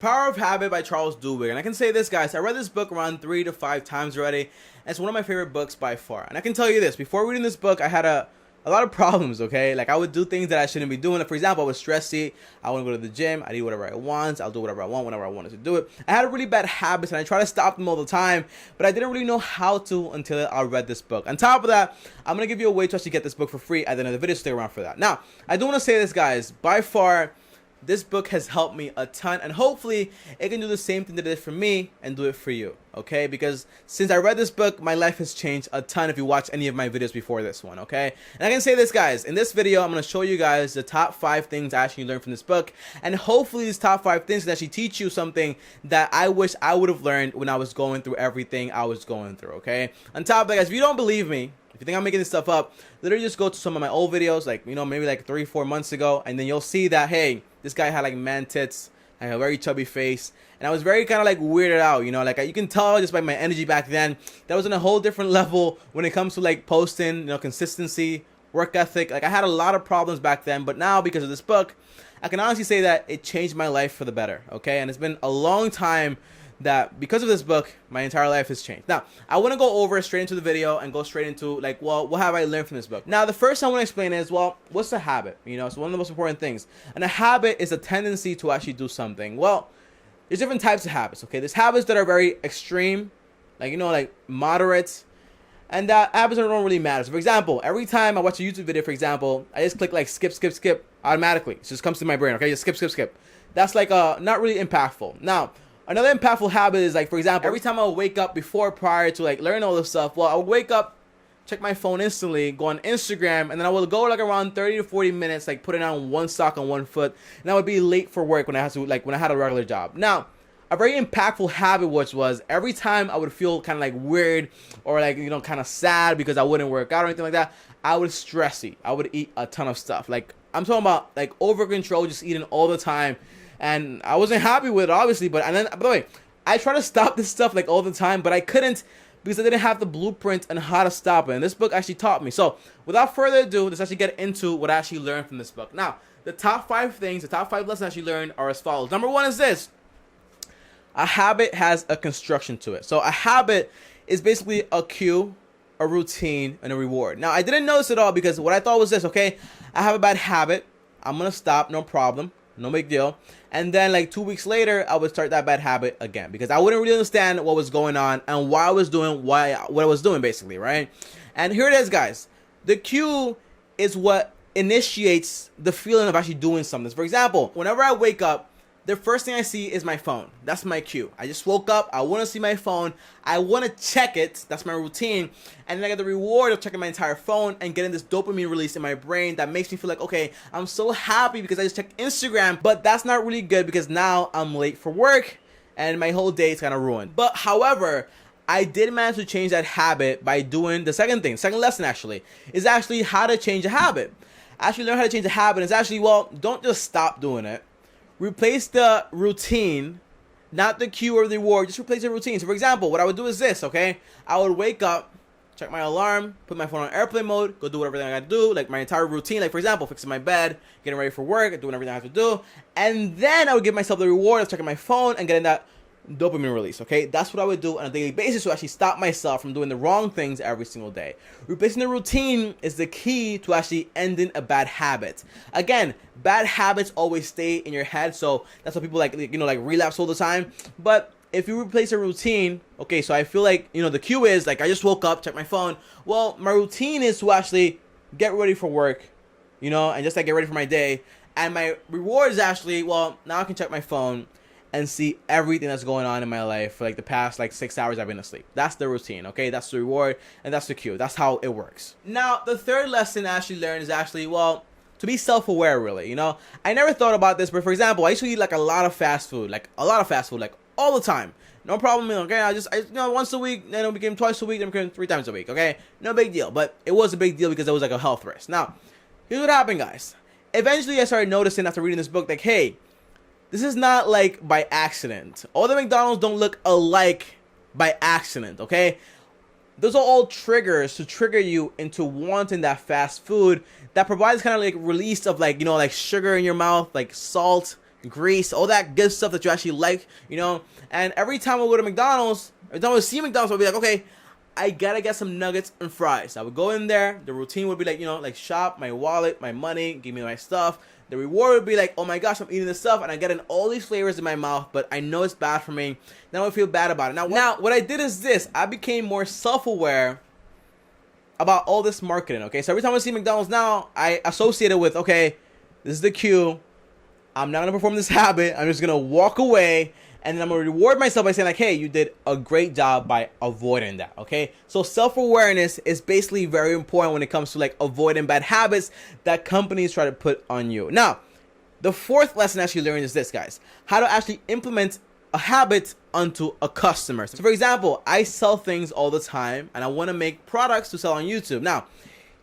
Power of Habit by Charles Duhigg. And I can say this, guys, I read this book around 3 to 5 times already, and it's one of my favorite books by far. And I can tell you this, before reading this book, I had a lot of problems, okay? Like, I would do things that I shouldn't be doing. Like, for example, I was stressy. I wouldn't go to the gym. I'd eat whatever I want. I'll do whatever I want whenever I wanted to do it. I had really bad habits, and I try to stop them all the time, but I didn't really know how to until I read this book. On top of that, I'm going to give you a way to actually get this book for free at the end of the video. Stick around for that. Now, I do want to say this, guys. By far, this book has helped me a ton, and hopefully it can do the same thing that it did for me and do it for you, okay? Because since I read this book, my life has changed a ton if you watch any of my videos before this one, okay? And I can say this, guys, in this video, I'm going to show you guys the top 5 things I actually learned from this book, and hopefully these top 5 things can actually teach you something that I wish I would have learned when I was going through everything I was going through, okay? On top of that, guys, if you don't believe me, if you think I'm making this stuff up, literally just go to some of my old videos, like, you know, maybe like 3-4 months ago, and then you'll see that, hey, this guy had like man tits, I had a very chubby face, and I was very kind of like weirded out, you know, like you can tell just by my energy back then that was on a whole different level when it comes to like posting, you know, consistency, work ethic. Like, I had a lot of problems back then, but now because of this book, I can honestly say that it changed my life for the better, okay? And it's been a long time that because of this book, my entire life has changed. Now, I want to go over straight into the video and go straight into like, well, what have I learned from this book? Now, the first I want to explain is, well, what's a habit? You know, it's one of the most important things. And a habit is a tendency to actually do something. Well, there's different types of habits, okay? There's habits that are very extreme, like, you know, like moderate, and that habits that don't really matter. So, for example, every time I watch a YouTube video, for example, I just click like skip, skip, skip automatically. It just comes to my brain, okay? Just skip, skip, skip. That's like not really impactful. Now, another impactful habit is, like, for example, every time I would wake up prior to like learn all this stuff, well, I would wake up, check my phone instantly, go on Instagram, and then I would go like around 30 to 40 minutes, like putting on one sock on one foot, and I would be late for work when I had to, like, when I had a regular job. Now, a very impactful habit was every time I would feel kind of like weird or like, you know, kind of sad because I wouldn't work out or anything like that, I would stressy. I would eat a ton of stuff. Like, I'm talking about like over control, just eating all the time. And I wasn't happy with it, obviously, but, and then, by the way, I try to stop this stuff like all the time, but I couldn't because I didn't have the blueprint on how to stop it. And this book actually taught me. So without further ado, let's actually get into what I actually learned from this book. Now, the top 5 things, the top 5 lessons I actually learned are as follows. Number 1 is this: a habit has a construction to it. So a habit is basically a cue, a routine, and a reward. Now, I didn't know this at all because what I thought was this, okay, I have a bad habit, I'm going to stop, no problem. No big deal. And then like 2 weeks later, I would start that bad habit again because I wouldn't really understand what was going on and why I was doing what I was doing, basically, right? And here it is, guys. The cue is what initiates the feeling of actually doing something. For example, whenever I wake up, the first thing I see is my phone. That's my cue. I just woke up. I want to see my phone. I want to check it. That's my routine. And then I get the reward of checking my entire phone and getting this dopamine release in my brain that makes me feel like, okay, I'm so happy because I just checked Instagram. But that's not really good because now I'm late for work and my whole day is kind of ruined. But however, I did manage to change that habit by doing the second thing. Second lesson actually is actually how to change a habit. Actually learn how to change a habit. It's actually, well, don't just stop doing it. Replace the routine, not the cue or the reward, just replace the routine. So for example, what I would do is this, okay? I would wake up, check my alarm, put my phone on airplane mode, go do whatever I gotta do, like my entire routine, like for example, fixing my bed, getting ready for work, doing everything I have to do, and then I would give myself the reward of checking my phone and getting that dopamine release, okay? That's what I would do on a daily basis to actually stop myself from doing the wrong things every single day. Replacing the routine is the key to actually ending a bad habit. Again, bad habits always stay in your head, so that's why people like, you know, like relapse all the time. But if you replace a routine, okay, so I feel like, you know, the cue is like I just woke up, check my phone. Well, my routine is to actually get ready for work, you know, and just like get ready for my day. And my reward is actually, well, now I can check my phone and see everything that's going on in my life for like the past like 6 hours I've been asleep. That's the routine, okay? That's the reward and that's the cue. That's how it works. Now, the third lesson I actually learned is actually, well, to be self-aware, really, you know? I never thought about this, but for example, I used to eat like a lot of fast food, like all the time. No problem, okay? I you know, once a week, then it became twice a week, then it became 3 times a week, okay? No big deal, but it was a big deal because it was like a health risk. Now, here's what happened, guys. Eventually, I started noticing after reading this book, like, hey, this is not like by accident. All the McDonald's don't look alike by accident, okay? Those are all triggers to trigger you into wanting that fast food that provides kind of like release of like, you know, like sugar in your mouth, like salt, grease, all that good stuff that you actually like, you know. And every time I go to McDonald's, every time I see McDonald's, I'll be like, okay, I gotta get some nuggets and fries. I would go in there. The routine would be like, you know, like shop, my wallet, my money, give me my stuff. The reward would be like, oh my gosh, I'm eating this stuff and I get in all these flavors in my mouth, but I know it's bad for me. Then I would feel bad about it. Now, what I did is this. I became more self-aware about all this marketing, okay? So every time I see McDonald's now, I associate it with, okay, this is the cue. I'm not gonna perform this habit. I'm just gonna walk away, and then I'm gonna reward myself by saying like, hey, you did a great job by avoiding that, okay? So self-awareness is basically very important when it comes to like avoiding bad habits that companies try to put on you. Now, the fourth lesson actually learned is this, guys. How to actually implement a habit onto a customer. So for example, I sell things all the time and I want to make products to sell on YouTube. Now,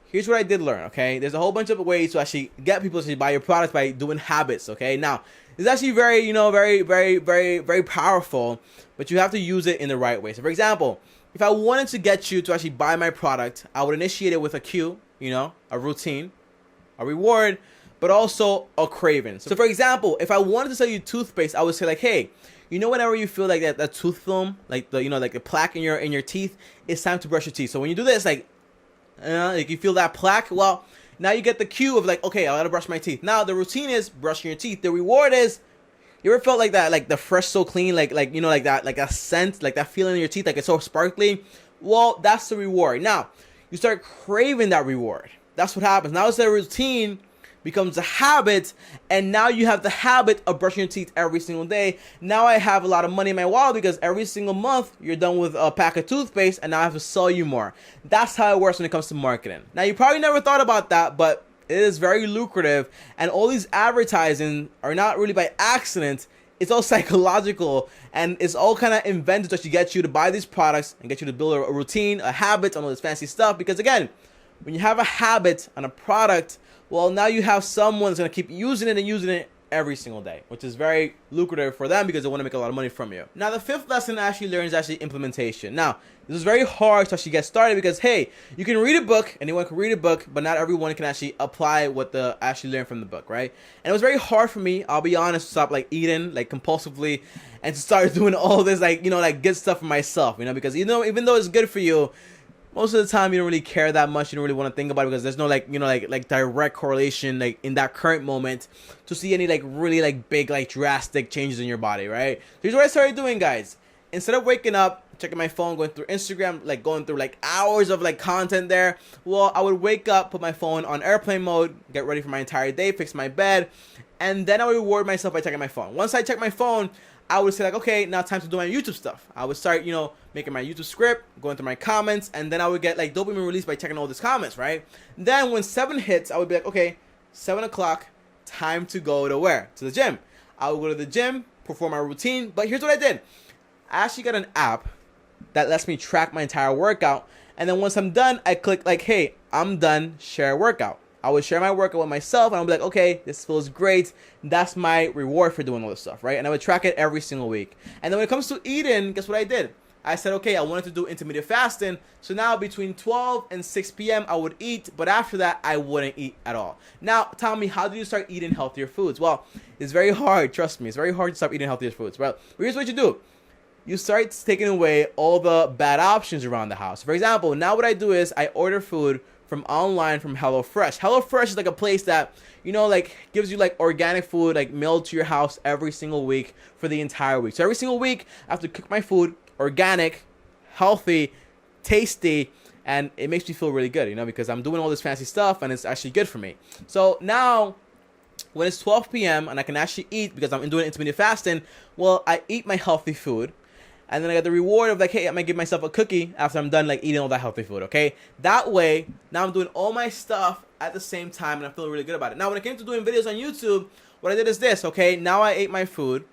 here's what I did learn, okay? There's a whole bunch of ways to actually get people to buy your products by doing habits, okay? Now, it's actually very, you know, very powerful, but you have to use it in the right way. So for example, if I wanted to get you to actually buy my product, I would initiate it with a cue, you know, a routine, a reward, but also a craving. So for example, if I wanted to sell you toothpaste, I would say like, hey, you know, whenever you feel like that tooth film, like the, you know, like the plaque in your teeth, it's time to brush your teeth. So when you do this, like you feel that plaque, well, now you get the cue of like, okay, I gotta brush my teeth. Now the routine is brushing your teeth. The reward is, you ever felt like that, like the fresh so clean, like you know, like that scent, like that feeling in your teeth, like it's so sparkly? Well, that's the reward. Now you start craving that reward. That's what happens. Now it's a routine, becomes a habit, and now you have the habit of brushing your teeth every single day. Now I have a lot of money in my wallet because every single month you're done with a pack of toothpaste and now I have to sell you more. That's how it works when it comes to marketing. Now you probably never thought about that, but it is very lucrative, and all these advertising are not really by accident. It's all psychological, and it's all kind of invented to get you to buy these products and get you to build a routine, a habit on all this fancy stuff. Because again, when you have a habit on a product, well, now you have someone that's going to keep using it and using it every single day, which is very lucrative for them because they want to make a lot of money from you. Now, the fifth lesson I actually learned is actually implementation. Now, this is very hard to actually get started because, hey, you can read a book, anyone can read a book, but not everyone can actually apply what they actually learned from the book, right? And it was very hard for me, I'll be honest, to stop like eating like compulsively and to start doing all this like, you know, like good stuff for myself, you know, because, you know, even though it's good for you, most of the time you don't really care that much. You don't really want to think about it because there's no like, you know, like direct correlation like in that current moment to see any like really like big like drastic changes in your body, right? Here's what I started doing, guys. Instead of waking up, checking my phone, going through Instagram, like going through like hours of like content there, well, I would wake up, put my phone on airplane mode, get ready for my entire day, fix my bed, and then I would reward myself by checking my phone. Once I check my phone, I would say like, okay, now time to do my YouTube stuff. I would start, you know, making my YouTube script, going through my comments, and then I would get like dopamine release by checking all these comments, right? Then when 7 hits, I would be like, okay, 7 o'clock, time to go to where? To the gym. I would go to the gym, perform my routine, but here's what I did. I actually got an app that lets me track my entire workout, and then once I'm done, I click like, hey, I'm done, share workout. I would share my workout with myself, and I'll be like, okay, this feels great. That's my reward for doing all this stuff, right? And I would track it every single week. And then when it comes to eating, guess what I did? I said, okay, I wanted to do intermittent fasting. So now between 12 and 6 p.m., I would eat. But after that, I wouldn't eat at all. Now, Tommy, how do you start eating healthier foods? Well, it's very hard. Trust me. It's very hard to start eating healthier foods. Well, here's what you do. You start taking away all the bad options around the house. For example, now what I do is I order food from online from HelloFresh. HelloFresh is like a place that, you know, like gives you like organic food like mailed to your house every single week for the entire week. So every single week I have to cook my food, organic, healthy, tasty, and it makes me feel really good, you know, because I'm doing all this fancy stuff and it's actually good for me. So now when it's 12 p.m. and I can actually eat because I'm doing intermittent fasting, well, I eat my healthy food. And then I got the reward of like, hey, I'm going to give myself a cookie after I'm done like eating all that healthy food, okay? That way, now I'm doing all my stuff at the same time and I'm feeling really good about it. Now, when it came to doing videos on YouTube, what I did is this, okay? Now I ate my food.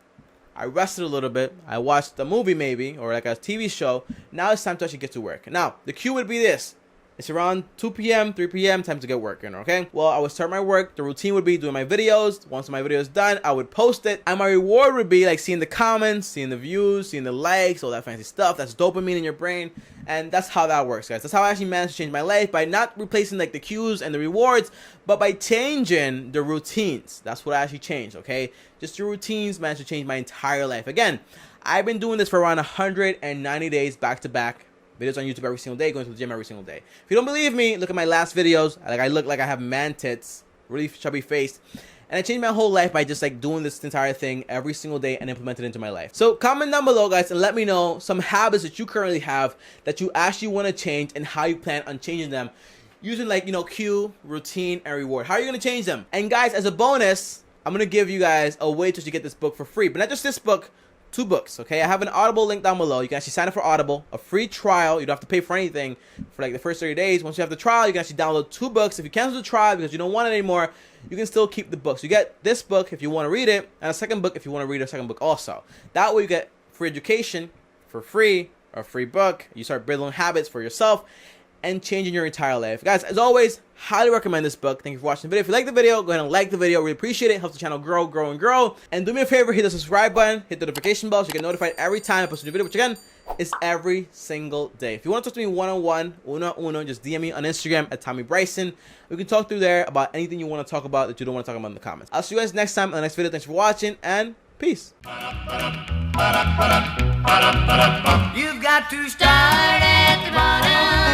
I rested a little bit. I watched a movie maybe or like a TV show. Now it's time to actually get to work. Now, the cue would be this. It's around 2 p.m., 3 p.m., time to get working, okay? Well, I would start my work. The routine would be doing my videos. Once my video is done, I would post it. And my reward would be like seeing the comments, seeing the views, seeing the likes, all that fancy stuff. That's dopamine in your brain. And that's how that works, guys. That's how I actually managed to change my life, by not replacing like the cues and the rewards, but by changing the routines. That's what I actually changed, okay? Just the routines managed to change my entire life. Again, I've been doing this for around 190 days back to back. Videos on YouTube every single day, going to the gym every single day. If you don't believe me, look at my last videos. Like, I look like I have man tits, really chubby face. And I changed my whole life by just like doing this entire thing every single day and implement it into my life. So comment down below, guys, and let me know some habits that you currently have that you actually want to change and how you plan on changing them using, like, you know, cue, routine, and reward. How are you going to change them? And guys, as a bonus, I'm going to give you guys a way to get this book for free. But not just this book, 2 books, okay? I have an Audible link down below. You can actually sign up for Audible, a free trial. You don't have to pay for anything for like the first 30 days. Once you have the trial, you can actually download 2 books. If you cancel the trial because you don't want it anymore, you can still keep the books. You get this book if you want to read it, and a second book if you want to read a second book also. That way you get free education for free, or a free book. You start building habits for yourself and changing your entire life. Guys, as always, highly recommend this book. Thank you for watching the video. If you like the video, go ahead and like the video. Really appreciate it. Helps the channel grow, grow, and grow. And do me a favor, hit the subscribe button, hit the notification bell so you get notified every time I post a new video, which again is every single day. If you want to talk to me one-on-one, uno, just DM me on Instagram at TommyBryson. We can talk through there about anything you want to talk about that you don't want to talk about in the comments. I'll see you guys next time in the next video. Thanks for watching, and peace. You've got to start at the bottom.